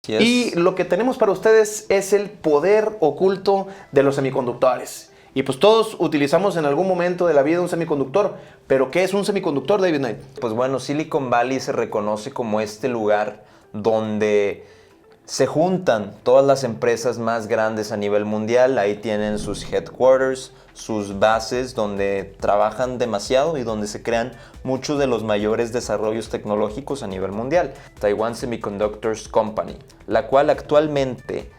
Y lo que tenemos para ustedes es el poder oculto de los semiconductores. Y pues todos utilizamos en algún momento de la vida un semiconductor. ¿Pero qué es un semiconductor, David Knight? Pues bueno, Silicon Valley se reconoce como este lugar donde se juntan todas las empresas más grandes a nivel mundial. Ahí tienen sus headquarters, sus bases donde trabajan demasiado y donde se crean muchos de los mayores desarrollos tecnológicos a nivel mundial. Taiwan Semiconductors Company, la cual actualmente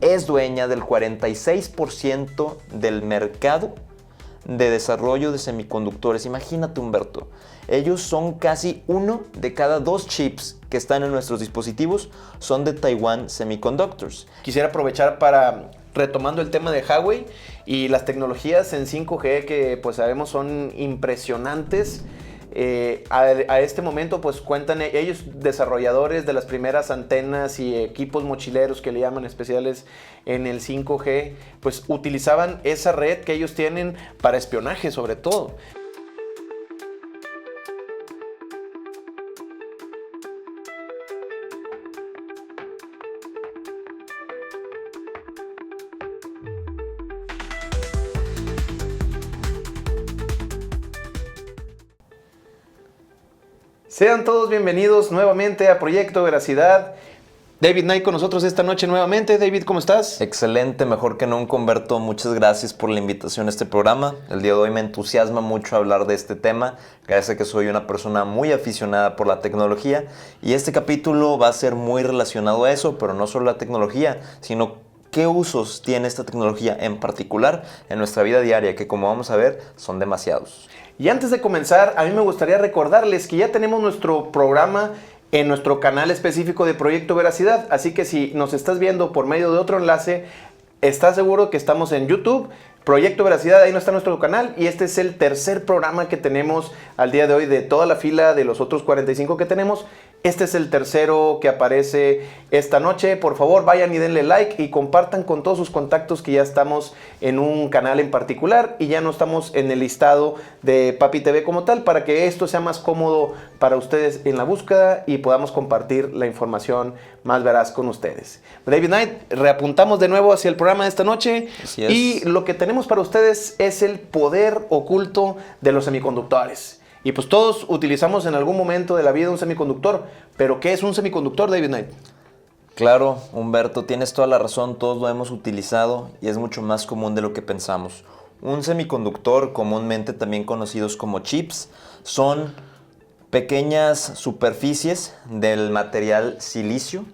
es dueña del 46% del mercado de desarrollo de semiconductores. Imagínate, Humberto, ellos son casi 1 de cada 2 chips que están en nuestros dispositivos son de Taiwan Semiconductors. Quisiera aprovechar para, retomando el tema de Huawei y las tecnologías en 5G que pues sabemos son impresionantes. A este momento pues cuentan ellos, desarrolladores de las primeras antenas y equipos mochileros que le llaman especiales en el 5G, pues utilizaban esa red que ellos tienen para espionaje sobre todo. Sean todos bienvenidos nuevamente a Proyecto Veracidad. David Knight con nosotros esta noche nuevamente. David, ¿cómo estás? Excelente, mejor que nunca, Humberto. Muchas gracias por la invitación a este programa. El día de hoy me entusiasma mucho hablar de este tema, gracias a que soy una persona muy aficionada por la tecnología. Y este capítulo va a ser muy relacionado a eso, pero no solo la tecnología, sino qué usos tiene esta tecnología en particular en nuestra vida diaria, que como vamos a ver, son demasiados. Y antes de comenzar, a mí me gustaría recordarles que ya tenemos nuestro programa en nuestro canal específico de Proyecto Veracidad. Así que si nos estás viendo por medio de otro enlace, estás seguro que estamos en YouTube, Proyecto Veracidad, ahí no está nuestro canal. Y este es el tercer programa que tenemos al día de hoy de toda la fila de los otros 45 que tenemos. Este es el tercero que aparece esta noche. Por favor, vayan y denle like y compartan con todos sus contactos que ya estamos en un canal en particular y ya no estamos en el listado de Papi TV como tal, para que esto sea más cómodo para ustedes en la búsqueda y podamos compartir la información más veraz con ustedes. David Knight, reapuntamos de nuevo hacia el programa de esta noche. Así es. Y lo que tenemos para ustedes es el poder oculto de los semiconductores. Y pues todos utilizamos en algún momento de la vida un semiconductor. ¿Pero qué es un semiconductor, David Knight? Claro, Humberto, tienes toda la razón, todos lo hemos utilizado y es mucho más común de lo que pensamos. Un semiconductor, comúnmente también conocidos como chips, son pequeñas superficies del material silicio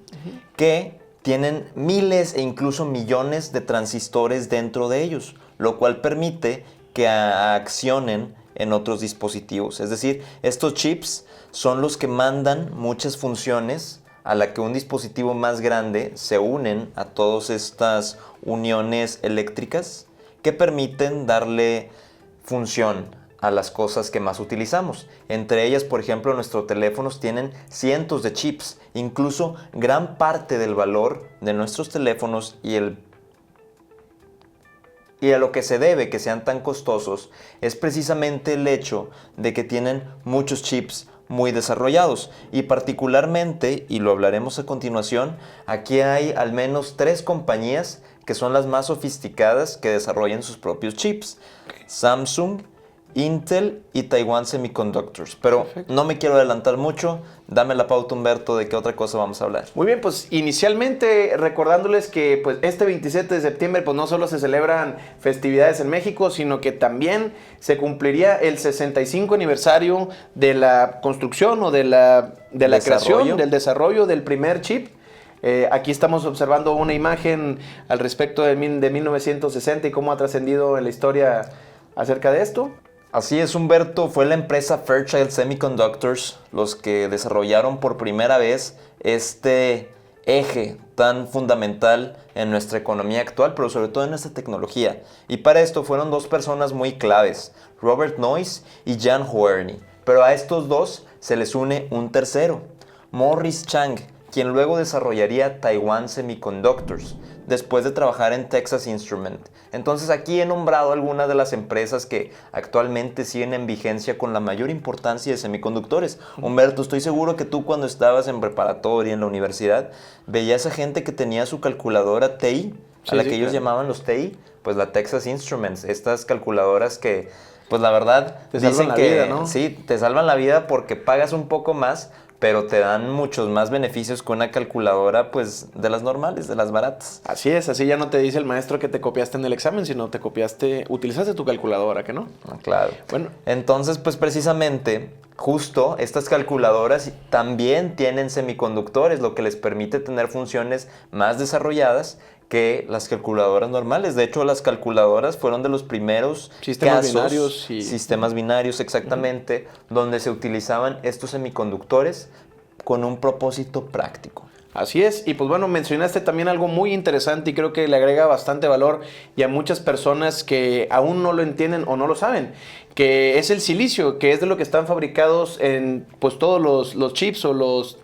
que tienen miles e incluso millones de transistores dentro de ellos, lo cual permite que accionen en otros dispositivos. Es decir, estos chips son los que mandan muchas funciones a la que un dispositivo más grande se unen a todas estas uniones eléctricas que permiten darle función a las cosas que más utilizamos. Entre ellas, por ejemplo, nuestros teléfonos tienen cientos de chips. Incluso gran parte del valor de nuestros teléfonos y a lo que se debe que sean tan costosos es precisamente el hecho de que tienen muchos chips muy desarrollados. Y particularmente, y lo hablaremos a continuación, aquí hay al menos 3 compañías que son las más sofisticadas que desarrollan sus propios chips: Samsung, Intel y Taiwan Semiconductors. Pero perfecto, no me quiero adelantar mucho. Dame la pauta, Humberto, de qué otra cosa vamos a hablar. Muy bien, pues inicialmente recordándoles que pues este 27 de septiembre pues no solo se celebran festividades en México, sino que también se cumpliría el 65 aniversario de la construcción o de la creación, del desarrollo del primer chip. Aquí estamos observando una imagen al respecto de 1960 y cómo ha trascendido en la historia acerca de esto. Así es, Humberto, fue la empresa Fairchild Semiconductors los que desarrollaron por primera vez este eje tan fundamental en nuestra economía actual, pero sobre todo en nuestra tecnología. Y para esto fueron 2 personas muy claves, Robert Noyce y Jan Hoerni. Pero a estos 2 se les une un tercero, Morris Chang, quien luego desarrollaría Taiwan Semiconductors. después de trabajar en Texas Instruments. Entonces aquí he nombrado algunas de las empresas que actualmente siguen en vigencia con la mayor importancia de semiconductores. Humberto, estoy seguro que tú cuando estabas en preparatoria, en la universidad, veías a gente que tenía su calculadora TI, a la que ellos llamaban los TI, pues la Texas Instruments, estas calculadoras que, pues la verdad, te salvan la vida, ¿no? Sí, te salvan la vida porque pagas un poco más, pero te dan muchos más beneficios que una calculadora, pues, de las normales, de las baratas. Así es, así ya no te dice el maestro que te copiaste en el examen, sino utilizaste tu calculadora, ¿que no? Claro. Bueno. Entonces, pues, precisamente, justo estas calculadoras también tienen semiconductores, lo que les permite tener funciones más desarrolladas que las calculadoras normales. De hecho, las calculadoras fueron de los primeros sistemas binarios, exactamente, donde se utilizaban estos semiconductores con un propósito práctico. Así es, y pues bueno, mencionaste también algo muy interesante y creo que le agrega bastante valor y a muchas personas que aún no lo entienden o no lo saben, que es el silicio, que es de lo que están fabricados en pues todos los chips o los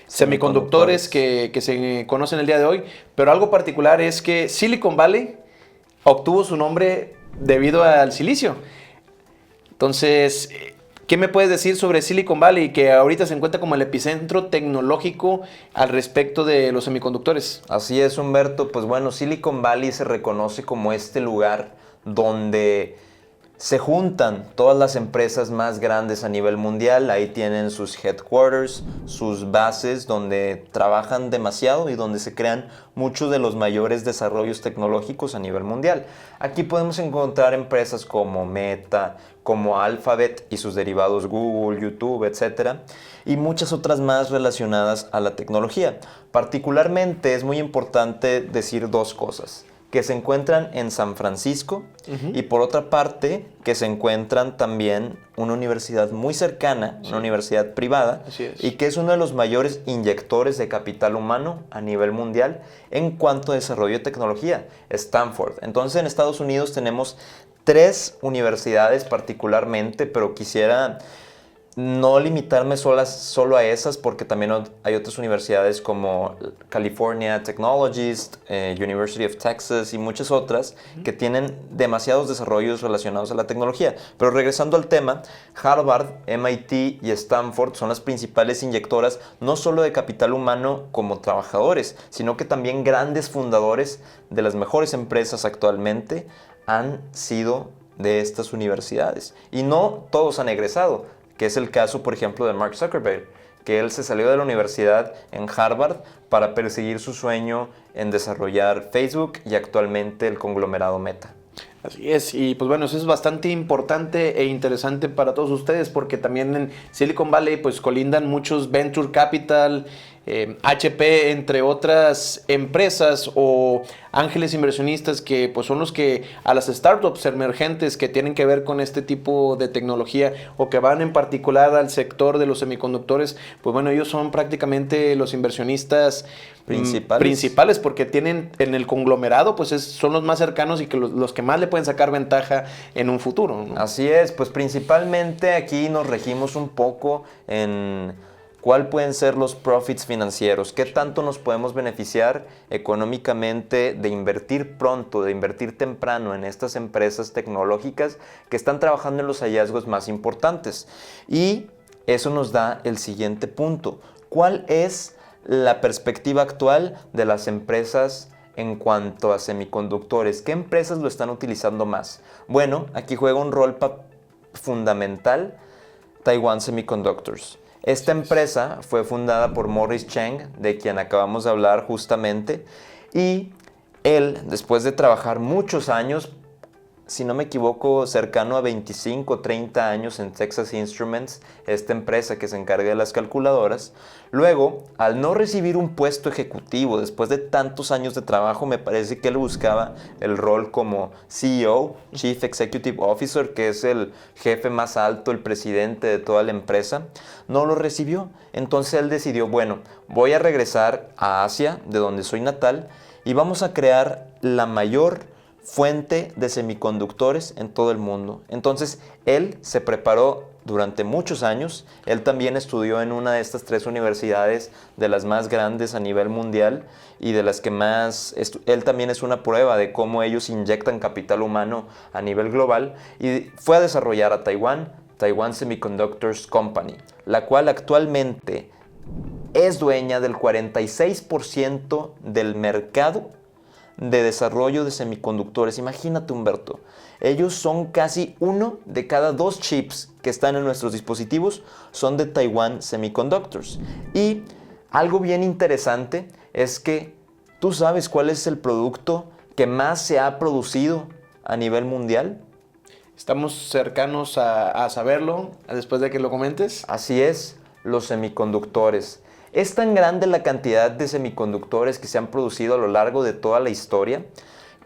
semiconductores que se conocen el día de hoy, pero algo particular es que Silicon Valley obtuvo su nombre debido al silicio. Entonces, ¿qué me puedes decir sobre Silicon Valley, que ahorita se encuentra como el epicentro tecnológico al respecto de los semiconductores? Así es, Humberto. Pues bueno, Silicon Valley se reconoce como este lugar donde se juntan todas las empresas más grandes a nivel mundial. Ahí tienen sus headquarters, sus bases donde trabajan demasiado y donde se crean muchos de los mayores desarrollos tecnológicos a nivel mundial. Aquí podemos encontrar empresas como Meta, como Alphabet y sus derivados Google, YouTube, etc. Y muchas otras más relacionadas a la tecnología. Particularmente es muy importante decir dos cosas: que se encuentran en San Francisco y por otra parte que se encuentran también una universidad muy cercana, una universidad privada, y que es uno de los mayores inyectores de capital humano a nivel mundial en cuanto a desarrollo de tecnología, Stanford. Entonces en Estados Unidos tenemos 3 universidades particularmente, pero quisiera no limitarme solo a esas, porque también hay otras universidades como California Technologist, University of Texas y muchas otras que tienen demasiados desarrollos relacionados a la tecnología. Pero regresando al tema, Harvard, MIT y Stanford son las principales inyectoras no solo de capital humano como trabajadores, sino que también grandes fundadores de las mejores empresas actualmente han sido de estas universidades. Y no todos han egresado, que es el caso, por ejemplo, de Mark Zuckerberg, que él se salió de la universidad en Harvard para perseguir su sueño en desarrollar Facebook y actualmente el conglomerado Meta. Así es, y pues bueno, eso es bastante importante e interesante para todos ustedes, porque también en Silicon Valley pues colindan muchos Venture Capital, HP, entre otras empresas o ángeles inversionistas que pues son los que a las startups emergentes que tienen que ver con este tipo de tecnología o que van en particular al sector de los semiconductores, pues bueno, ellos son prácticamente los inversionistas principales porque tienen en el conglomerado, pues son los más cercanos y que los que más le pueden sacar ventaja en un futuro, ¿no? Así es, pues principalmente aquí nos regimos un poco en cuál pueden ser los profits financieros, qué tanto nos podemos beneficiar económicamente de invertir pronto, de invertir temprano en estas empresas tecnológicas que están trabajando en los hallazgos más importantes. Y eso nos da el siguiente punto: ¿cuál es la perspectiva actual de las empresas en cuanto a semiconductores? ¿Qué empresas lo están utilizando más? Bueno, aquí juega un rol fundamental Taiwan Semiconductors. Esta empresa fue fundada por Morris Chang, de quien acabamos de hablar justamente, y él, después de trabajar muchos años, si no me equivoco, cercano a 25 o 30 años en Texas Instruments, esta empresa que se encarga de las calculadoras. Luego, al no recibir un puesto ejecutivo después de tantos años de trabajo, me parece que él buscaba el rol como CEO, Chief Executive Officer, que es el jefe más alto, el presidente de toda la empresa. No lo recibió. Entonces él decidió, bueno, voy a regresar a Asia, de donde soy natal, y vamos a crear la mayor fuente de semiconductores en todo el mundo. Entonces él se preparó durante muchos años. Él también estudió en una de estas 3 universidades de las más grandes a nivel mundial y de las que más... Él también es una prueba de cómo ellos inyectan capital humano a nivel global y fue a desarrollar a Taiwan Semiconductors Company, la cual actualmente es dueña del 46% del mercado de desarrollo de semiconductores. Imagínate, Humberto, ellos son casi 1 de cada 2 chips que están en nuestros dispositivos son de Taiwan Semiconductors. Y algo bien interesante es que tú sabes cuál es el producto que más se ha producido a nivel mundial. Estamos cercanos a saberlo después de que lo comentes. Así es, los semiconductores. Es tan grande la cantidad de semiconductores que se han producido a lo largo de toda la historia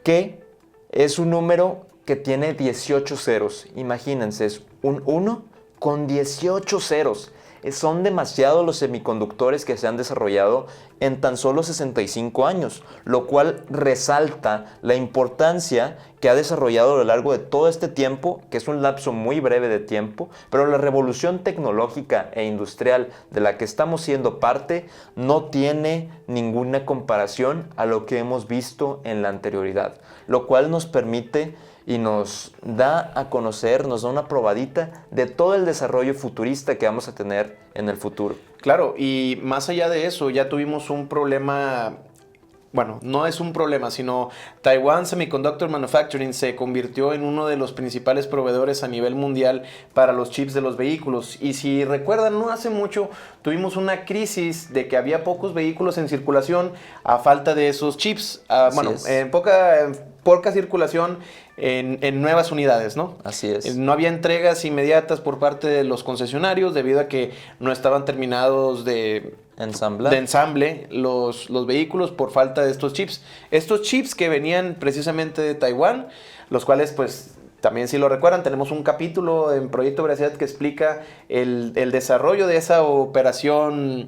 que es un número que tiene 18 ceros. Imagínense, es un 1 con 18 ceros. Son demasiados los semiconductores que se han desarrollado en tan solo 65 años, lo cual resalta la importancia que ha desarrollado a lo largo de todo este tiempo, que es un lapso muy breve de tiempo, pero la revolución tecnológica e industrial de la que estamos siendo parte no tiene ninguna comparación a lo que hemos visto en la anterioridad, lo cual nos permite y nos da a conocer, nos da una probadita de todo el desarrollo futurista que vamos a tener en el futuro. Claro, y más allá de eso, ya tuvimos un problema, bueno, no es un problema, sino Taiwan Semiconductor Manufacturing se convirtió en uno de los principales proveedores a nivel mundial para los chips de los vehículos. Y si recuerdan, no hace mucho tuvimos una crisis de que había pocos vehículos en circulación a falta de esos chips. En poca circulación en nuevas unidades, ¿no? Así es. No había entregas inmediatas por parte de los concesionarios debido a que no estaban terminados de ensamble los vehículos por falta de estos chips. Estos chips que venían precisamente de Taiwán, los cuales pues también si lo recuerdan tenemos un capítulo en Proyecto Veracidad que explica el desarrollo de esa operación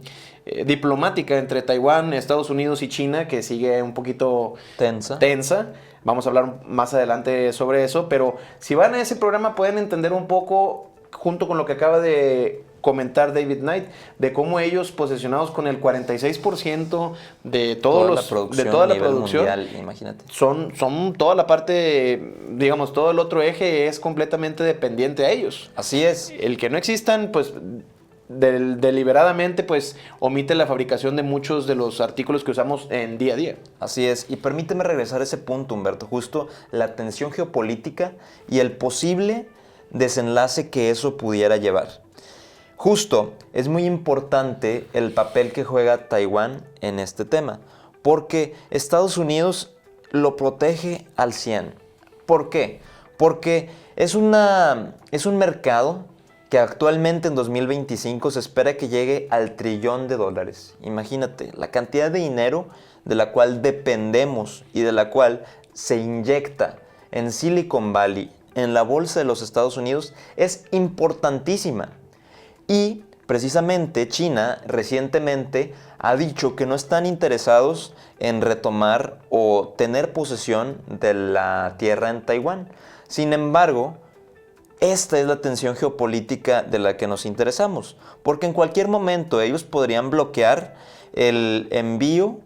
diplomática entre Taiwán, Estados Unidos y China que sigue un poquito tensa. Vamos a hablar más adelante sobre eso, pero si van a ese programa pueden entender un poco, junto con lo que acaba de comentar David Knight, de cómo ellos, posesionados con el 46% de toda la producción mundial, imagínate. Son toda la parte, digamos, todo el otro eje es completamente dependiente a ellos. Así es. El que no existan, pues deliberadamente pues omite la fabricación de muchos de los artículos que usamos en día a día. Así es, y permíteme regresar a ese punto, Humberto, justo la tensión geopolítica y el posible desenlace que eso pudiera llevar. Justo, es muy importante el papel que juega Taiwán en este tema, porque Estados Unidos lo protege al 100. ¿Por qué? Porque es un mercado que actualmente en 2025 se espera que llegue al $1 trillón. Imagínate, la cantidad de dinero de la cual dependemos y de la cual se inyecta en Silicon Valley, en la bolsa de los Estados Unidos, es importantísima. Y precisamente China recientemente ha dicho que no están interesados en retomar o tener posesión de la tierra en Taiwán. Sin embargo, esta es la tensión geopolítica de la que nos interesamos, porque en cualquier momento ellos podrían bloquear el envío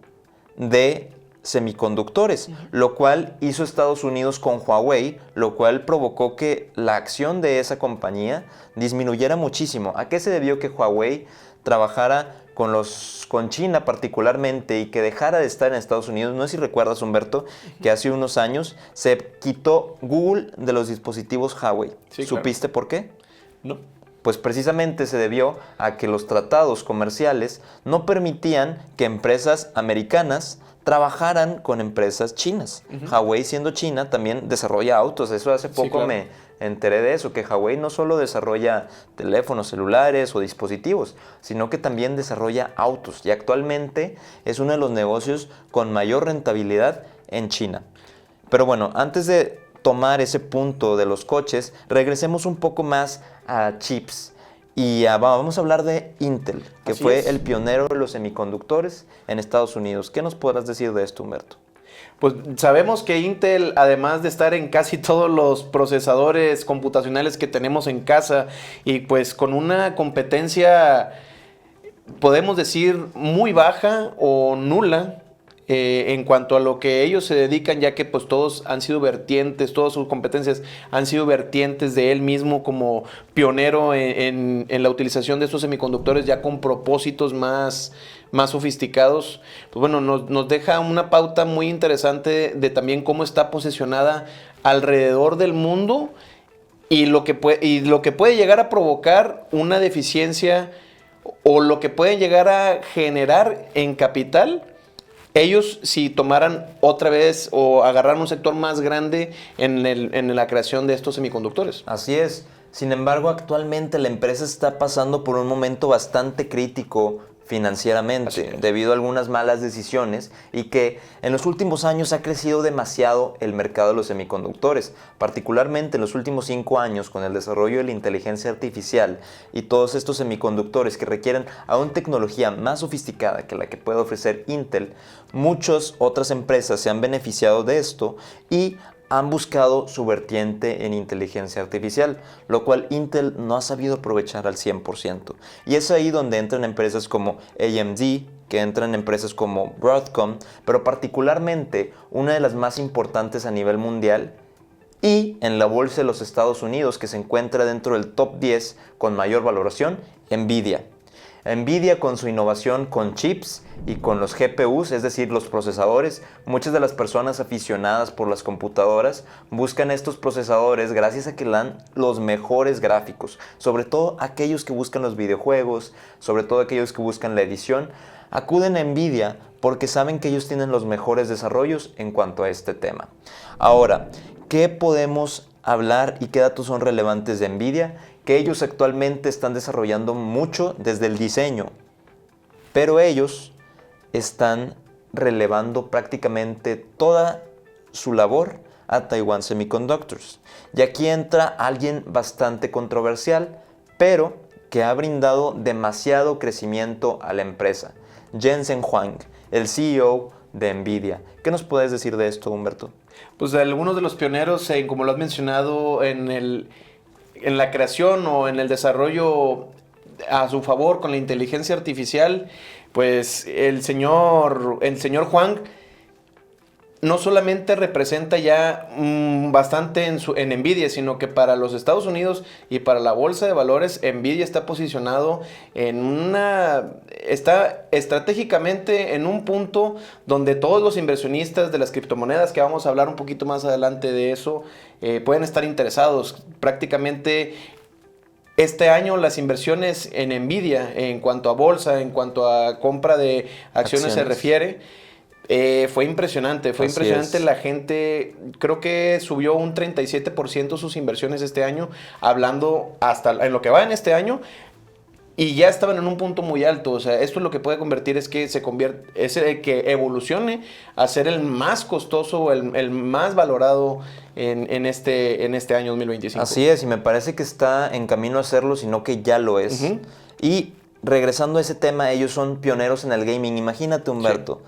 de semiconductores, lo cual hizo Estados Unidos con Huawei, lo cual provocó que la acción de esa compañía disminuyera muchísimo. ¿A qué se debió que Huawei trabajara con China particularmente y que dejara de estar en Estados Unidos? No sé si recuerdas, Humberto, que hace unos años se quitó Google de los dispositivos Huawei. Sí, ¿supiste por qué? No. Pues precisamente se debió a que los tratados comerciales no permitían que empresas americanas trabajaran con empresas chinas. Huawei, siendo China, también desarrolla autos. Eso hace poco me enteré de eso, que Huawei no solo desarrolla teléfonos celulares o dispositivos, sino que también desarrolla autos. Y actualmente es uno de los negocios con mayor rentabilidad en China. Pero bueno, antes de tomar ese punto de los coches, regresemos un poco más a chips. Y vamos a hablar de Intel, que fue el pionero de los semiconductores en Estados Unidos. ¿Qué nos podrás decir de esto, Humberto? Pues sabemos que Intel, además de estar en casi todos los procesadores computacionales que tenemos en casa y pues con una competencia, podemos decir, muy baja o nula en cuanto a lo que ellos se dedican, ya que pues todos han sido vertientes, todas sus competencias han sido vertientes de él mismo como pionero en la utilización de estos semiconductores ya con propósitos más sofisticados. Pues bueno, nos deja una pauta muy interesante de también cómo está posicionada alrededor del mundo y lo que puede llegar a provocar una deficiencia o lo que pueden llegar a generar en capital ellos si tomaran otra vez o agarraran un sector más grande en la creación de estos semiconductores. Así es. Sin embargo, actualmente la empresa está pasando por un momento bastante crítico financieramente debido a algunas malas decisiones y que en los últimos años ha crecido demasiado el mercado de los semiconductores, particularmente en los últimos 5 años con el desarrollo de la inteligencia artificial y todos estos semiconductores que requieren aún tecnología más sofisticada que la que puede ofrecer Intel. Muchas otras empresas se han beneficiado de esto y han buscado su vertiente en inteligencia artificial, lo cual Intel no ha sabido aprovechar al 100%. Y es ahí donde entran empresas como AMD, que entran empresas como Broadcom, pero particularmente una de las más importantes a nivel mundial y en la bolsa de los Estados Unidos, que se encuentra dentro del top 10 con mayor valoración, Nvidia. Nvidia con su innovación con chips y con los GPUs, es decir, los procesadores. Muchas de las personas aficionadas por las computadoras buscan estos procesadores gracias a que dan los mejores gráficos, sobre todo aquellos que buscan los videojuegos, sobre todo aquellos que buscan la edición. Acuden a Nvidia porque saben que ellos tienen los mejores desarrollos en cuanto a este tema. Ahora, ¿qué podemos hablar y qué datos son relevantes de Nvidia? Que ellos actualmente están desarrollando mucho desde el diseño, pero ellos están relevando prácticamente toda su labor a Taiwan Semiconductors. Y aquí entra alguien bastante controversial, pero que ha brindado demasiado crecimiento a la empresa, Jensen Huang, el CEO de Nvidia. ¿Qué nos puedes decir de esto, Humberto? Pues algunos de los pioneros, como lo has mencionado, en la creación o en el desarrollo a su favor con la inteligencia artificial, pues el señor Huang no solamente representa ya bastante en Nvidia, sino que para los Estados Unidos y para la bolsa de valores, Nvidia está posicionado está estratégicamente en un punto donde todos los inversionistas de las criptomonedas, que vamos a hablar un poquito más adelante de eso, pueden estar interesados. Prácticamente este año las inversiones en Nvidia, en cuanto a bolsa, en cuanto a compra de acciones se refiere, fue impresionante. La gente, creo que subió un 37% sus inversiones este año, hablando hasta en lo que va en este año, y ya estaban en un punto muy alto. O sea, esto lo que puede convertir es que que evolucione a ser el más costoso, el más valorado en este año 2025. Así es, y me parece que está en camino a hacerlo, sino que ya lo es. Uh-huh. Y regresando a ese tema, ellos son pioneros en el gaming. Imagínate, Humberto,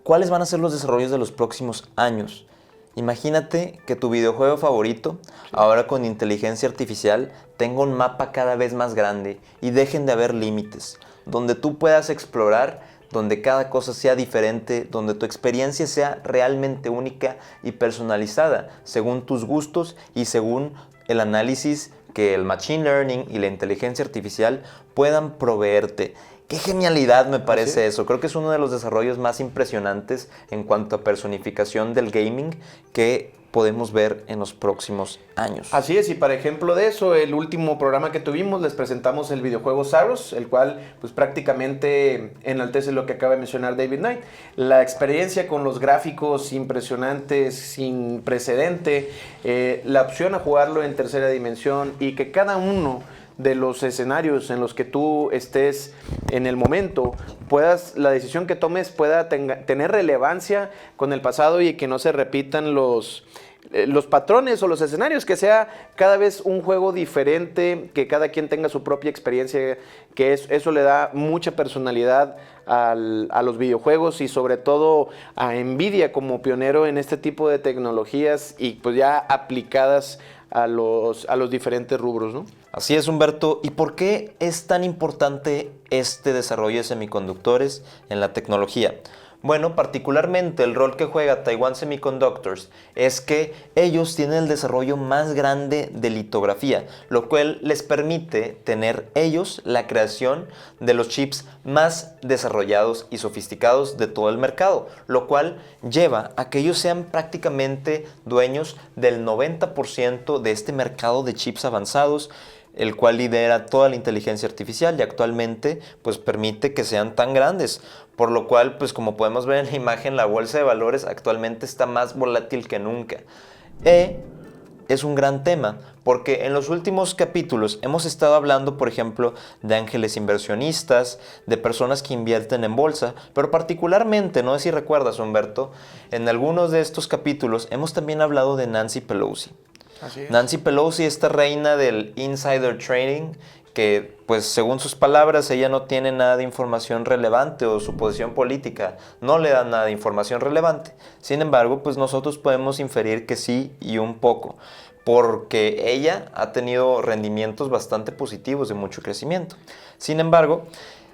¿cuáles van a ser los desarrollos de los próximos años? Imagínate que tu videojuego favorito, ahora con inteligencia artificial, tenga un mapa cada vez más grande y dejen de haber límites, donde tú puedas explorar, donde cada cosa sea diferente, donde tu experiencia sea realmente única y personalizada, según tus gustos y según el análisis que el Machine Learning y la inteligencia artificial puedan proveerte. ¡Qué genialidad me parece eso! Creo que es uno de los desarrollos más impresionantes en cuanto a personificación del gaming que podemos ver en los próximos años. Así es, y para ejemplo de eso, el último programa que tuvimos les presentamos el videojuego Saros, el cual pues prácticamente enaltece lo que acaba de mencionar David Knight. La experiencia con los gráficos impresionantes, sin precedente, la opción a jugarlo en tercera dimensión y que cada uno de los escenarios en los que tú estés en el momento, la decisión que tomes pueda tener relevancia con el pasado y que no se repitan los los patrones o los escenarios, que sea cada vez un juego diferente, que cada quien tenga su propia experiencia, que eso le da mucha personalidad a los videojuegos y sobre todo a Nvidia como pionero en este tipo de tecnologías y pues ya aplicadas a los diferentes rubros, ¿no? Así es, Humberto. ¿Y por qué es tan importante este desarrollo de semiconductores en la tecnología? Bueno, particularmente el rol que juega Taiwan Semiconductors es que ellos tienen el desarrollo más grande de litografía, lo cual les permite tener ellos la creación de los chips más desarrollados y sofisticados de todo el mercado, lo cual lleva a que ellos sean prácticamente dueños del 90% de este mercado de chips avanzados, el cual lidera toda la inteligencia artificial y actualmente pues permite que sean tan grandes, por lo cual pues como podemos ver en la imagen, la bolsa de valores actualmente está más volátil que nunca. Es un gran tema porque en los últimos capítulos hemos estado hablando, por ejemplo, de ángeles inversionistas, de personas que invierten en bolsa, pero particularmente, no sé si recuerdas, Humberto, en algunos de estos capítulos hemos también hablado de Nancy Pelosi. Nancy Pelosi, esta reina del insider trading, que pues según sus palabras ella no tiene nada de información relevante o su posición política no le da nada de información relevante. Sin embargo, pues nosotros podemos inferir que sí y un poco, porque ella ha tenido rendimientos bastante positivos de mucho crecimiento. Sin embargo,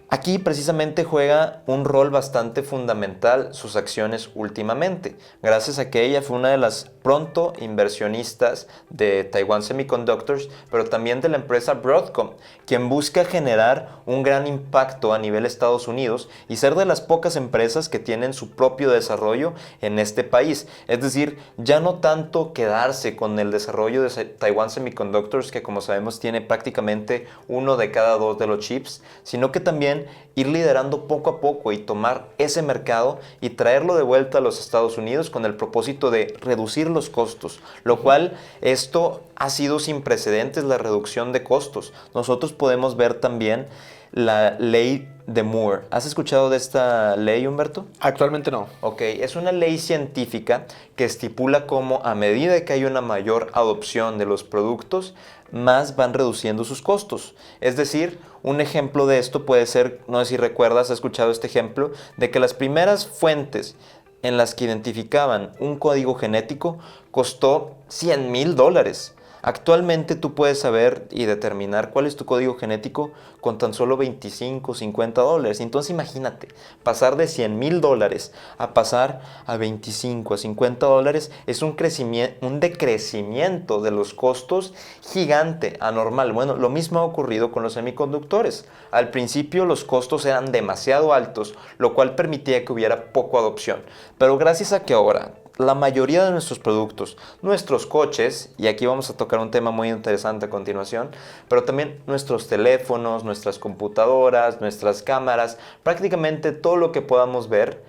aquí precisamente juega un rol bastante fundamental sus acciones últimamente, gracias a que ella fue una de las pronto inversionistas de Taiwan Semiconductors, pero también de la empresa Broadcom, quien busca generar un gran impacto a nivel Estados Unidos y ser de las pocas empresas que tienen su propio desarrollo en este país. Es decir, ya no tanto quedarse con el desarrollo de Taiwan Semiconductors, que como sabemos tiene prácticamente 1 de cada 2 de los chips, sino que también ir liderando poco a poco y tomar ese mercado y traerlo de vuelta a los Estados Unidos con el propósito de reducir los costos, lo cual esto ha sido sin precedentes, la reducción de costos. Nosotros podemos ver también la ley de Moore. ¿Has escuchado de esta ley, Humberto? Actualmente no. Ok, es una ley científica que estipula cómo a medida que hay una mayor adopción de los productos, más van reduciendo sus costos. Es decir, un ejemplo de esto puede ser, no sé si recuerdas, has escuchado este ejemplo, de que las primeras fuentes en las que identificaban un código genético costó $100,000. Actualmente tú puedes saber y determinar cuál es tu código genético con tan solo $25, $50. Entonces imagínate, pasar de $100,000 a pasar a $25, a $50 es un decrecimiento de los costos gigante, anormal. Bueno, lo mismo ha ocurrido con los semiconductores. Al principio los costos eran demasiado altos, lo cual permitía que hubiera poca adopción. Pero gracias a que ahora la mayoría de nuestros productos, nuestros coches, y aquí vamos a tocar un tema muy interesante a continuación, pero también nuestros teléfonos, nuestras computadoras, nuestras cámaras, prácticamente todo lo que podamos ver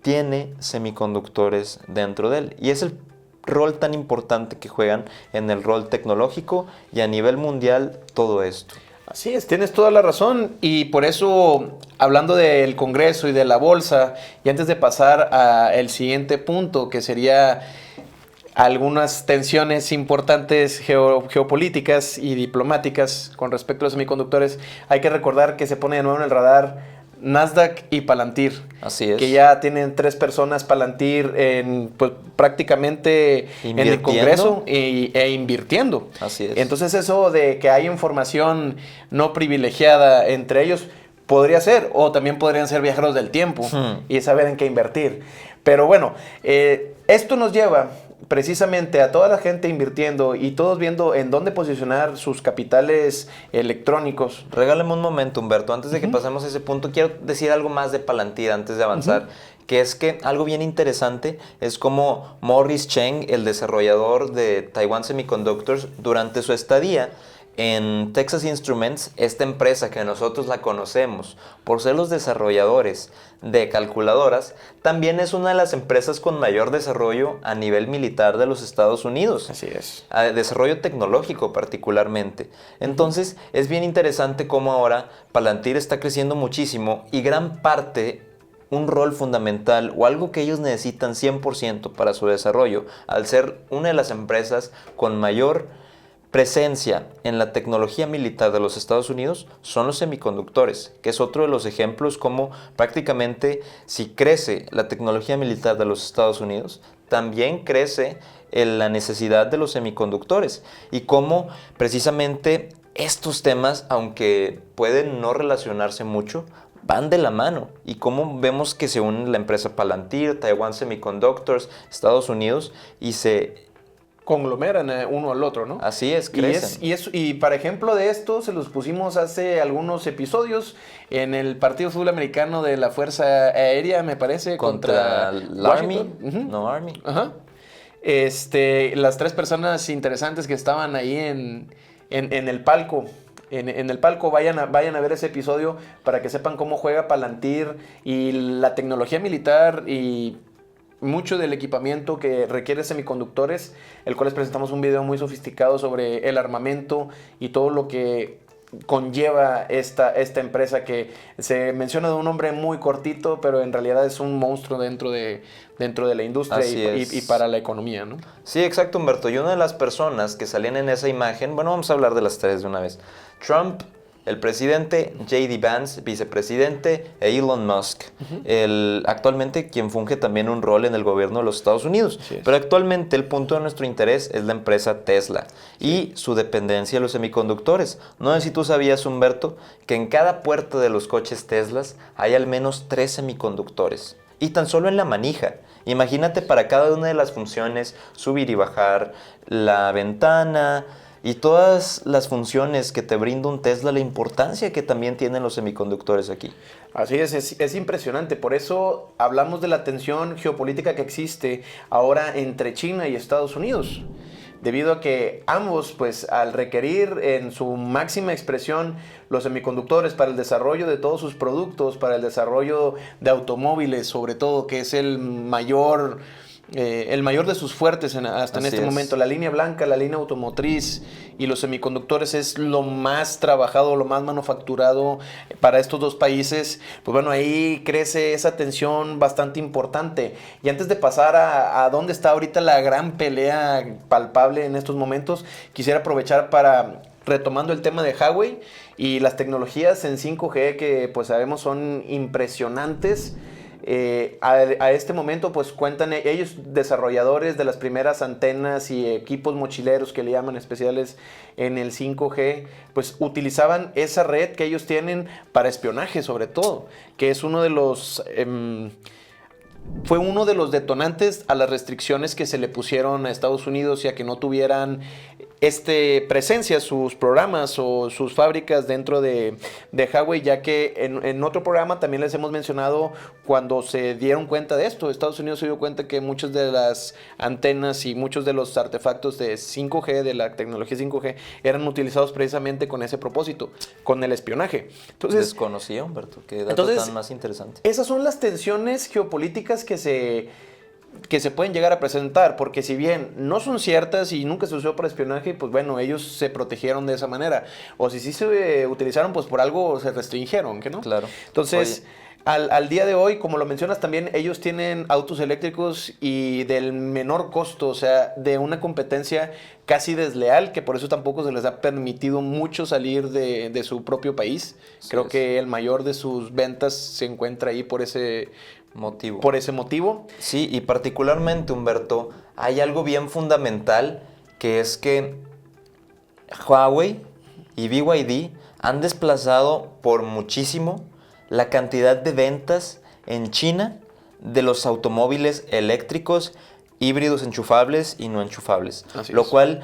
tiene semiconductores dentro de él. Y es el rol tan importante que juegan en el rol tecnológico y a nivel mundial todo esto. Así es, tienes toda la razón y por eso, hablando del Congreso y de la bolsa, y antes de pasar al siguiente punto, que sería algunas tensiones importantes geopolíticas y diplomáticas con respecto a los semiconductores, hay que recordar que se pone de nuevo en el radar Nasdaq y Palantir. Así es. Que ya tienen 3 personas Palantir pues, prácticamente en el Congreso e invirtiendo. Así es. Entonces eso de que hay información no privilegiada entre ellos podría ser, o también podrían ser viajeros del tiempo y saber en qué invertir. Pero bueno, esto nos lleva precisamente a toda la gente invirtiendo y todos viendo en dónde posicionar sus capitales electrónicos. Regálame un momento, Humberto. Antes de que pasemos a ese punto, quiero decir algo más de Palantir antes de avanzar. Que es que algo bien interesante es como Morris Chang, el desarrollador de Taiwan Semiconductors, durante su estadía en Texas Instruments, esta empresa que nosotros la conocemos por ser los desarrolladores de calculadoras, también es una de las empresas con mayor desarrollo a nivel militar de los Estados Unidos. Así es. Desarrollo tecnológico particularmente. Entonces, es bien interesante cómo ahora Palantir está creciendo muchísimo y gran parte un rol fundamental o algo que ellos necesitan 100% para su desarrollo, al ser una de las empresas con mayor presencia en la tecnología militar de los Estados Unidos, son los semiconductores, que es otro de los ejemplos como prácticamente si crece la tecnología militar de los Estados Unidos, también crece la necesidad de los semiconductores y cómo precisamente estos temas, aunque pueden no relacionarse mucho, van de la mano y cómo vemos que se unen la empresa Palantir, Taiwan Semiconductors, Estados Unidos y se conglomeran uno al otro, ¿no? Así es, crecen. Y para ejemplo de esto, se los pusimos hace algunos episodios en el partido de fútbol americano de la Fuerza Aérea, me parece, contra el Army. No, Army. Ajá. Las 3 personas interesantes que estaban ahí en el palco. En el palco vayan a ver ese episodio para que sepan cómo juega Palantir y la tecnología militar y mucho del equipamiento que requiere semiconductores, el cual les presentamos un video muy sofisticado sobre el armamento y todo lo que conlleva esta empresa que se menciona de un nombre muy cortito, pero en realidad es un monstruo dentro de la industria y para la economía, ¿no? Sí, exacto, Humberto. Y una de las personas que salían en esa imagen, bueno, vamos a hablar de las 3 de una vez. Trump, el presidente, J.D. Vance, vicepresidente, e Elon Musk, actualmente quien funge también un rol en el gobierno de los Estados Unidos. Sí, pero actualmente el punto de nuestro interés es la empresa Tesla y su dependencia de los semiconductores. No sé si tú sabías, Humberto, que en cada puerta de los coches Teslas hay al menos 3 semiconductores. Y tan solo en la manija. Imagínate para cada una de las funciones, subir y bajar, la ventana y todas las funciones que te brinda un Tesla, la importancia que también tienen los semiconductores aquí. Así es impresionante. Por eso hablamos de la tensión geopolítica que existe ahora entre China y Estados Unidos. Debido a que ambos, pues, al requerir en su máxima expresión los semiconductores para el desarrollo de todos sus productos, para el desarrollo de automóviles, sobre todo, que es el mayor de sus fuertes hasta en este momento. La línea blanca, la línea automotriz y los semiconductores es lo más trabajado, lo más manufacturado para estos 2 países. Pues bueno, ahí crece esa tensión bastante importante. Y antes de pasar a dónde está ahorita la gran pelea palpable en estos momentos, quisiera aprovechar para, retomando el tema de Huawei y las tecnologías en 5G que pues sabemos son impresionantes. A este momento pues cuentan ellos, desarrolladores de las primeras antenas y equipos mochileros que le llaman especiales en el 5G, pues utilizaban esa red que ellos tienen para espionaje, sobre todo, que es uno de los fue uno de los detonantes a las restricciones que se le pusieron a Estados Unidos y a que no tuvieran presencia sus programas o sus fábricas dentro de Huawei, ya que en otro programa también les hemos mencionado cuando se dieron cuenta de esto. Estados Unidos se dio cuenta que muchas de las antenas y muchos de los artefactos de 5G, de la tecnología 5G, eran utilizados precisamente con ese propósito, con el espionaje. Entonces, desconocía, Humberto, qué dato tan más interesante. Esas son las tensiones geopolíticas que se pueden llegar a presentar, porque si bien no son ciertas y nunca se usó para espionaje, pues bueno, ellos se protegieron de esa manera. O si sí se utilizaron, pues por algo se restringieron, ¿no? Claro. Entonces, al día de hoy, como lo mencionas también, ellos tienen autos eléctricos y del menor costo, o sea, de una competencia casi desleal, que por eso tampoco se les ha permitido mucho salir de su propio país. Sí, creo que el mayor de sus ventas se encuentra ahí por ese motivo. Sí, y particularmente, Humberto, hay algo bien fundamental, que es que Huawei y BYD han desplazado por muchísimo la cantidad de ventas en China de los automóviles eléctricos, híbridos enchufables y no enchufables. Lo cual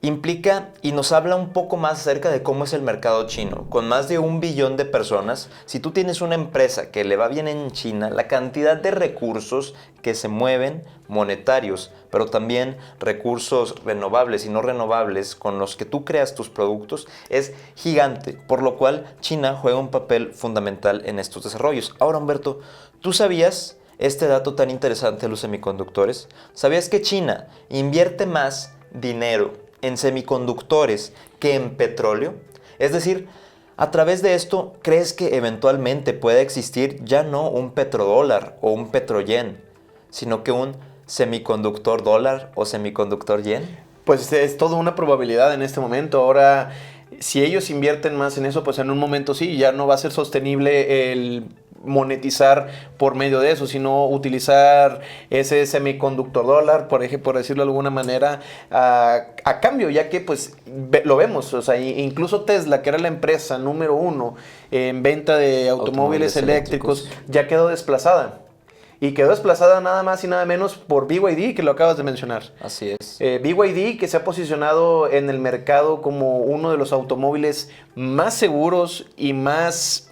implica y nos habla un poco más acerca de cómo es el mercado chino. Con más de 1 billón de personas, si tú tienes una empresa que le va bien en China, la cantidad de recursos que se mueven, monetarios, pero también recursos renovables y no renovables con los que tú creas tus productos, es gigante, por lo cual China juega un papel fundamental en estos desarrollos. Ahora, Humberto, ¿tú sabías este dato tan interesante de los semiconductores? ¿Sabías que China invierte más dinero en semiconductores que en petróleo? Es decir, A través de esto, ¿crees que eventualmente pueda existir ya no un petrodólar o un petroyen, sino que un semiconductor dólar o semiconductor yen? Pues es toda una probabilidad en este momento. Ahora, si ellos invierten más en eso, pues en un momento sí, ya no va a ser sostenible el monetizar por medio de eso, sino utilizar ese semiconductor dólar, por ejemplo, por decirlo de alguna manera, a cambio, ya que pues lo vemos, o sea, incluso Tesla, que era la empresa número uno en venta de automóviles eléctricos, ya quedó desplazada. Y quedó desplazada nada más y nada menos por BYD, que lo acabas de mencionar. Así es. BYD, que se ha posicionado en el mercado como uno de los automóviles más seguros y más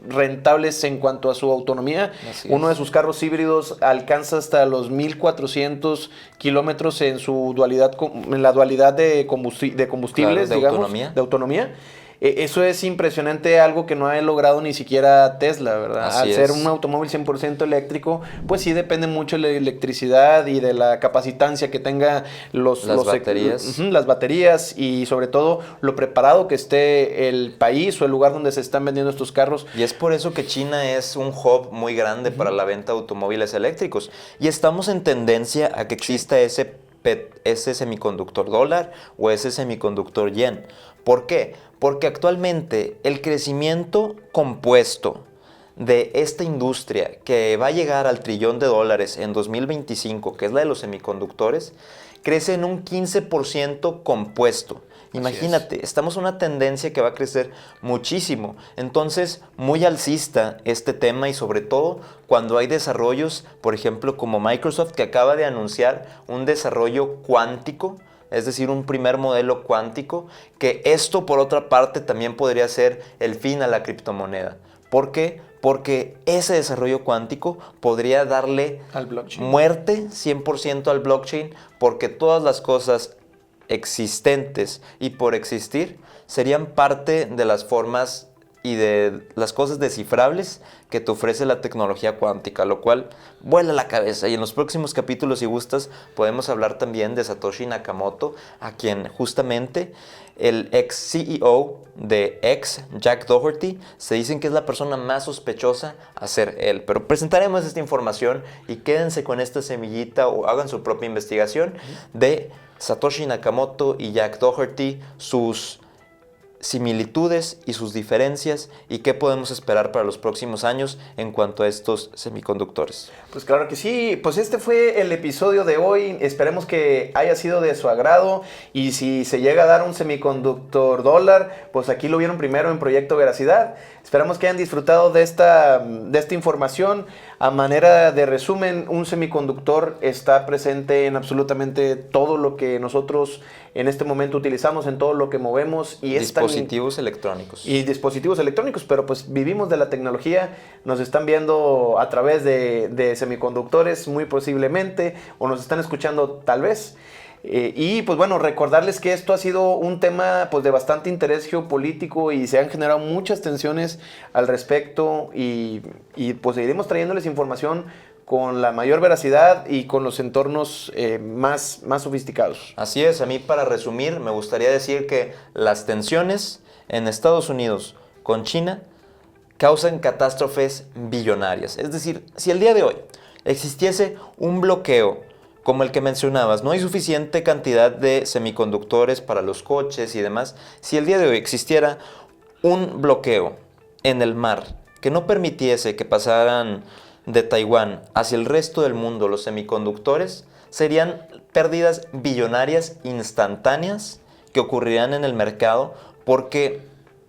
rentables en cuanto a su autonomía. Uno de sus carros híbridos alcanza hasta los 1,400 kilómetros en su dualidad, en la dualidad de combustibles, Claro, de digamos, autonomía. de autonomía. Eso es impresionante, algo que no ha logrado ni siquiera Tesla, ¿verdad? Así Al ser es. un automóvil 100% eléctrico, pues sí depende mucho de la electricidad y de la capacitancia que tenga Las baterías. las baterías y sobre todo lo preparado que esté el país o el lugar donde se están vendiendo estos carros. Y es por eso que China es un hub muy grande para la venta de automóviles eléctricos. Y estamos en tendencia a que exista ese semiconductor dólar o ese semiconductor yen. ¿Por qué? Porque actualmente el crecimiento compuesto de esta industria que va a llegar al $1 trillón en 2025, que es la de los semiconductores, crece en un 15% compuesto. Imagínate, estamos en una tendencia que va a crecer muchísimo. Entonces, muy alcista este tema y sobre todo cuando hay desarrollos, por ejemplo, como Microsoft, que acaba de anunciar un desarrollo cuántico, es decir, un primer modelo cuántico, que esto por otra parte también podría ser el fin a la criptomoneda. ¿Por qué? Porque ese desarrollo cuántico podría darle Al blockchain. muerte 100% al blockchain, porque todas las cosas existentes y por existir serían parte de las formas y de las cosas descifrables que te ofrece la tecnología cuántica, lo cual vuela la cabeza. Y en los próximos capítulos, si gustas, podemos hablar también de Satoshi Nakamoto, a quien justamente el ex CEO de Jack Doherty, se dicen que es la persona más sospechosa a ser él. Pero presentaremos esta información y quédense con esta semillita o hagan su propia investigación de Satoshi Nakamoto y Jack Doherty, sus similitudes y sus diferencias y qué podemos esperar para los próximos años en cuanto a estos semiconductores. Pues claro que sí, pues este fue el episodio de hoy, esperemos que haya sido de su agrado y si se llega a dar un semiconductor dólar, pues aquí lo vieron primero en Proyecto Veracidad. Esperamos que hayan disfrutado de esta información. A manera de resumen, un semiconductor está presente en absolutamente todo lo que nosotros en este momento utilizamos, en todo lo que movemos. Y dispositivos electrónicos. Y dispositivos electrónicos, pero pues vivimos de la tecnología, nos están viendo a través de semiconductores muy posiblemente, o nos están escuchando tal vez. Y pues bueno, recordarles que esto ha sido un tema pues de bastante interés geopolítico y se han generado muchas tensiones al respecto y pues seguiremos trayéndoles información con la mayor veracidad y con los entornos más sofisticados. Así es, a mí para resumir me gustaría decir que las tensiones en Estados Unidos con China causan catástrofes billonarias. Es decir, si el día de hoy existiese un bloqueo como el que mencionabas, no hay suficiente cantidad de semiconductores para los coches y demás. Si el día de hoy existiera un bloqueo en el mar que no permitiese que pasaran de Taiwán hacia el resto del mundo los semiconductores, serían pérdidas billonarias instantáneas que ocurrirían en el mercado porque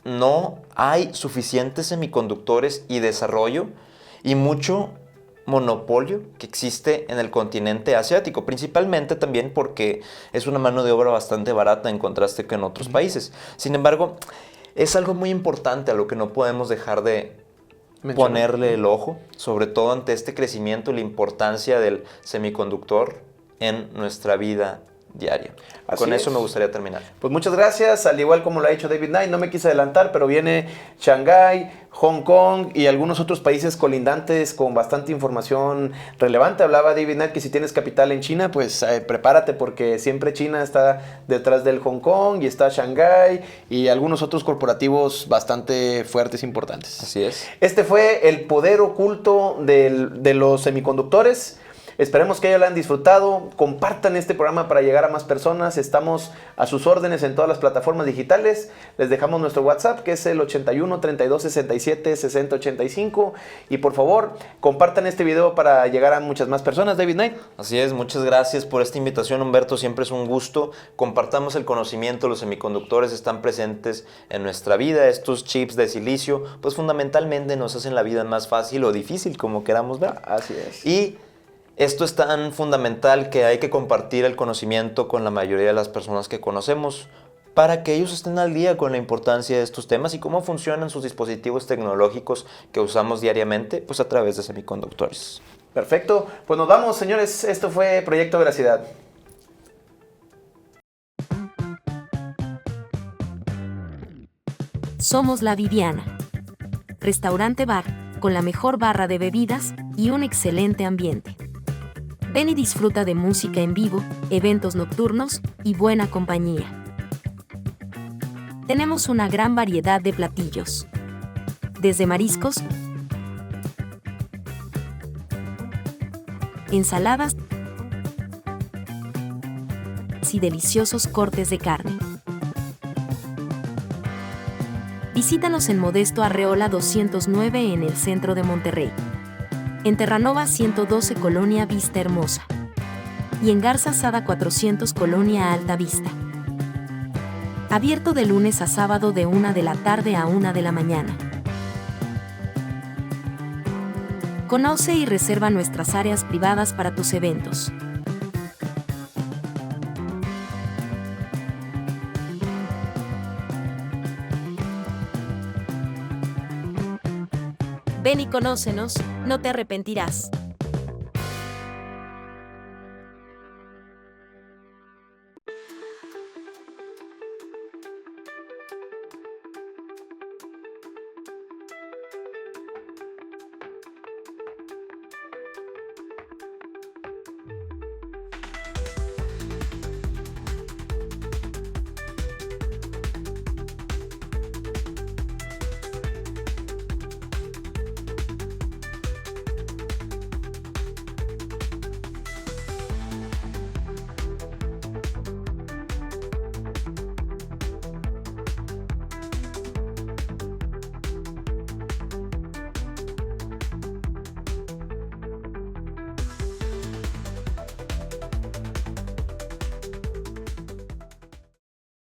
no hay suficientes semiconductores y desarrollo y mucho monopolio que existe en el continente asiático, principalmente también porque es una mano de obra bastante barata en contraste con otros países. Sin embargo, es algo muy importante a lo que no podemos dejar de ponerle el ojo, sobre todo ante este crecimiento y la importancia del semiconductor en nuestra vida diaria. Así Con eso es. me gustaría terminar. Pues muchas gracias, al igual como lo ha dicho David Knight, no me quise adelantar, pero viene Shanghái, Hong Kong y algunos otros países colindantes con bastante información relevante. Hablaba David Knight que si tienes capital en China, pues prepárate porque siempre China está detrás del Hong Kong y está Shanghái y algunos otros corporativos bastante fuertes e importantes. Así es. Este fue el poder oculto de los semiconductores. Esperemos que ellos lo hayan disfrutado. Compartan este programa para llegar a más personas. Estamos a sus órdenes en todas las plataformas digitales. Les dejamos nuestro WhatsApp, que es el 81 32 67 60 85. Y por favor, compartan este video para llegar a muchas más personas. David Knight. Así es, muchas gracias por esta invitación, Humberto. Siempre es un gusto. Compartamos el conocimiento. Los semiconductores están presentes en nuestra vida. Estos chips de silicio, pues fundamentalmente nos hacen la vida más fácil o difícil, como queramos ver. Así es. Y esto es tan fundamental que hay que compartir el conocimiento con la mayoría de las personas que conocemos para que ellos estén al día con la importancia de estos temas y cómo funcionan sus dispositivos tecnológicos que usamos diariamente, pues a través de semiconductores. Perfecto. Pues nos vamos, señores. Esto fue Proyecto Veracidad. Somos La Viviana. Restaurante bar, con la mejor barra de bebidas y un excelente ambiente. Ven y disfruta de música en vivo, eventos nocturnos y buena compañía. Tenemos una gran variedad de platillos. Desde mariscos, ensaladas y deliciosos cortes de carne. Visítanos en Modesto Arreola 209 en el centro de Monterrey. En Terranova 112 Colonia Vista Hermosa. Y en Garza Sada 400 Colonia Alta Vista. Abierto de lunes a sábado de 1 de la tarde a 1 de la mañana. Conoce y reserva nuestras áreas privadas para tus eventos. Ven y conócenos, no te arrepentirás.